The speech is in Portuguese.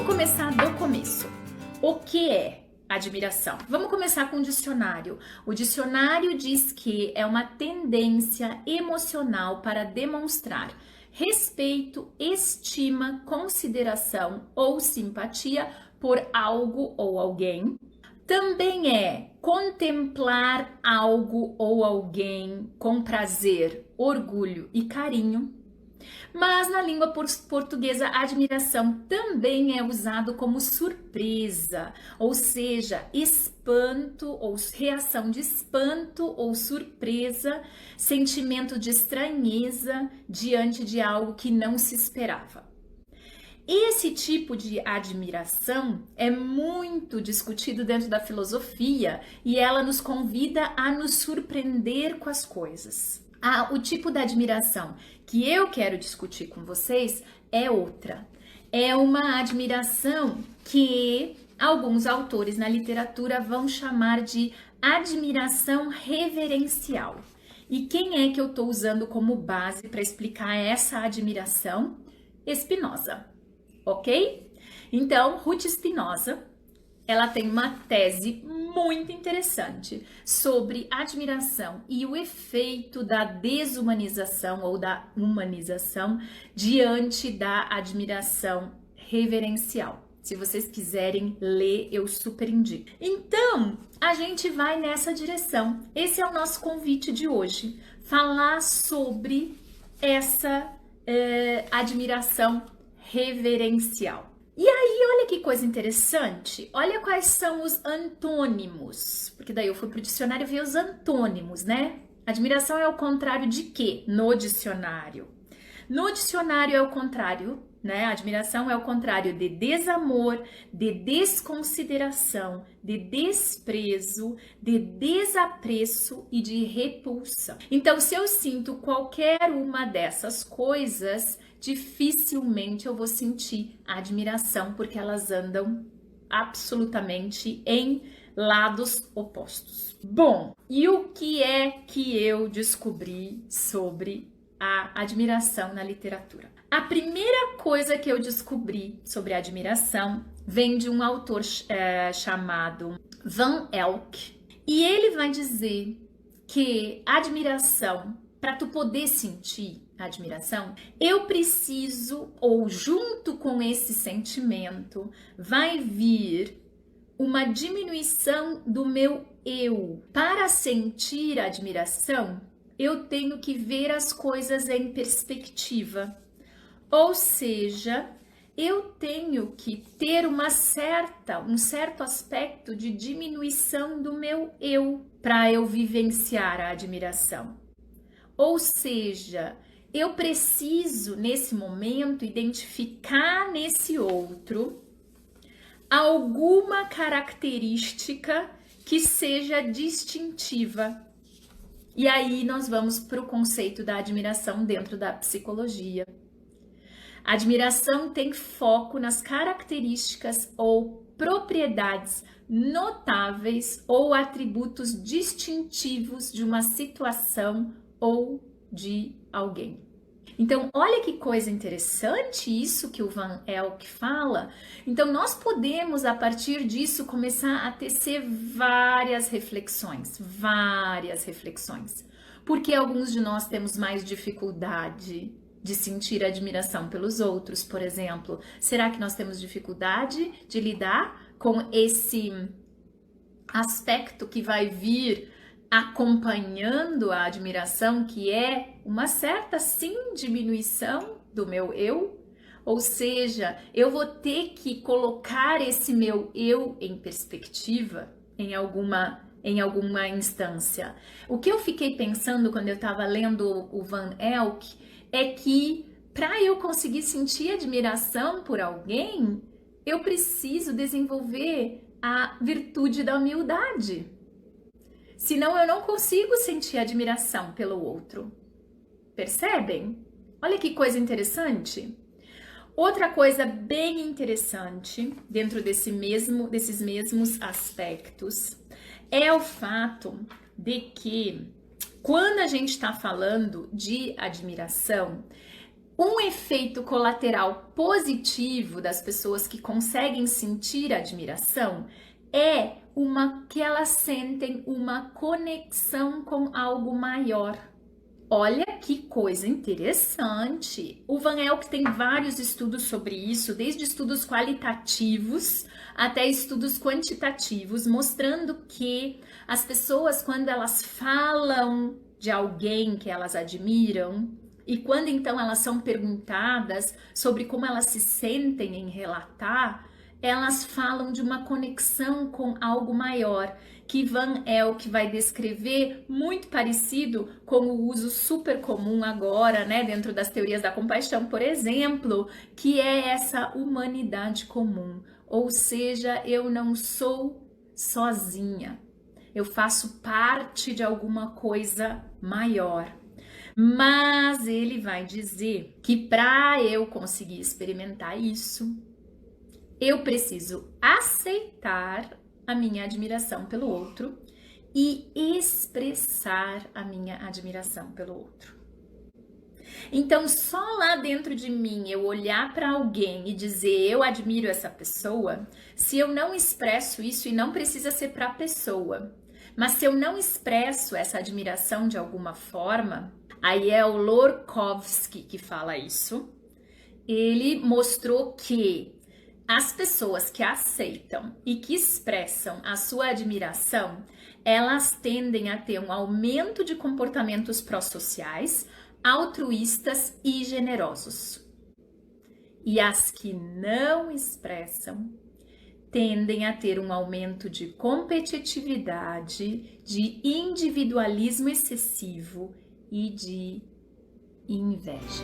começar do começo. O que é admiração? Vamos começar com o dicionário. O dicionário diz que é uma tendência emocional para demonstrar respeito, estima, consideração ou simpatia por algo ou alguém. Também é contemplar algo ou alguém com prazer, orgulho e carinho. Mas na língua portuguesa, admiração também é usado como surpresa, ou seja, espanto ou reação de espanto ou surpresa, sentimento de estranheza diante de algo que não se esperava. Esse tipo de admiração é muito discutido dentro da filosofia e ela nos convida a nos surpreender com as coisas. O tipo de admiração que eu quero discutir com vocês é outra. É uma admiração que alguns autores na literatura vão chamar de admiração reverencial. E quem é que eu estou usando como base para explicar essa admiração? Spinoza, ok? Então, Ruth Spinoza, ela tem uma tese muito interessante sobre admiração e o efeito da desumanização ou da humanização diante da admiração reverencial. Se vocês quiserem ler, eu super indico. Então, a gente vai nessa direção. Esse é o nosso convite de hoje, falar sobre essa admiração reverencial. E aí, olha que coisa interessante, olha quais são os antônimos, porque daí eu fui pro dicionário ver os antônimos, né? Admiração é o contrário de quê? No dicionário. No dicionário é o contrário, né? Admiração é o contrário de desamor, de desconsideração, de desprezo, de desapreço e de repulsa. Então, se eu sinto qualquer uma dessas coisas, dificilmente eu vou sentir admiração, porque elas andam absolutamente em lados opostos. Bom, e o que é que eu descobri sobre a admiração na literatura? A primeira coisa que eu descobri sobre a admiração vem de um autor chamado Van Elk, e ele vai dizer que admiração, para tu poder sentir admiração, eu preciso, ou junto com esse sentimento, vai vir uma diminuição do meu eu. Para sentir admiração, eu tenho que ver as coisas em perspectiva. Ou seja, eu tenho que ter um certo aspecto de diminuição do meu eu para eu vivenciar a admiração. Ou seja, eu preciso, nesse momento, identificar nesse outro alguma característica que seja distintiva. E aí nós vamos para o conceito da admiração dentro da psicologia. A admiração tem foco nas características ou propriedades notáveis ou atributos distintivos de uma situação ou de alguém. Então, olha que coisa interessante isso que o Van Elk fala. Então, nós podemos, a partir disso, começar a tecer várias reflexões. Porque alguns de nós temos mais dificuldade de sentir admiração pelos outros, por exemplo. Será que nós temos dificuldade de lidar com esse aspecto que vai vir acompanhando a admiração, que é uma certa, sim, diminuição do meu eu? Ou seja, eu vou ter que colocar esse meu eu em perspectiva em alguma instância. O que eu fiquei pensando quando eu estava lendo o Van Elk é que para eu conseguir sentir admiração por alguém, eu preciso desenvolver a virtude da humildade. Senão eu não consigo sentir admiração pelo outro. Percebem? Olha que coisa interessante. Outra coisa bem interessante dentro desses mesmos aspectos é o fato de que quando a gente está falando de admiração, Um efeito colateral positivo das pessoas que conseguem sentir admiração é que elas sentem uma conexão com algo maior. Olha que coisa interessante! O Van Elk tem vários estudos sobre isso, desde estudos qualitativos até estudos quantitativos, mostrando que as pessoas, quando elas falam de alguém que elas admiram, e quando então elas são perguntadas sobre como elas se sentem em relatar, elas falam de uma conexão com algo maior, que Van Elk vai descrever muito parecido com o uso super comum agora, né, dentro das teorias da compaixão, por exemplo, que é essa humanidade comum, ou seja, eu não sou sozinha, eu faço parte de alguma coisa maior. Mas ele vai dizer que para eu conseguir experimentar isso, eu preciso aceitar a minha admiração pelo outro e expressar a minha admiração pelo outro. Então, só lá dentro de mim eu olhar para alguém e dizer eu admiro essa pessoa, se eu não expresso isso, e não precisa ser para a pessoa, mas se eu não expresso essa admiração de alguma forma, aí é o Lorkovsky que fala isso. Ele mostrou que as pessoas que aceitam e que expressam a sua admiração, elas tendem a ter um aumento de comportamentos pró-sociais, altruístas e generosos. E as que não expressam tendem a ter um aumento de competitividade, de individualismo excessivo e de inveja.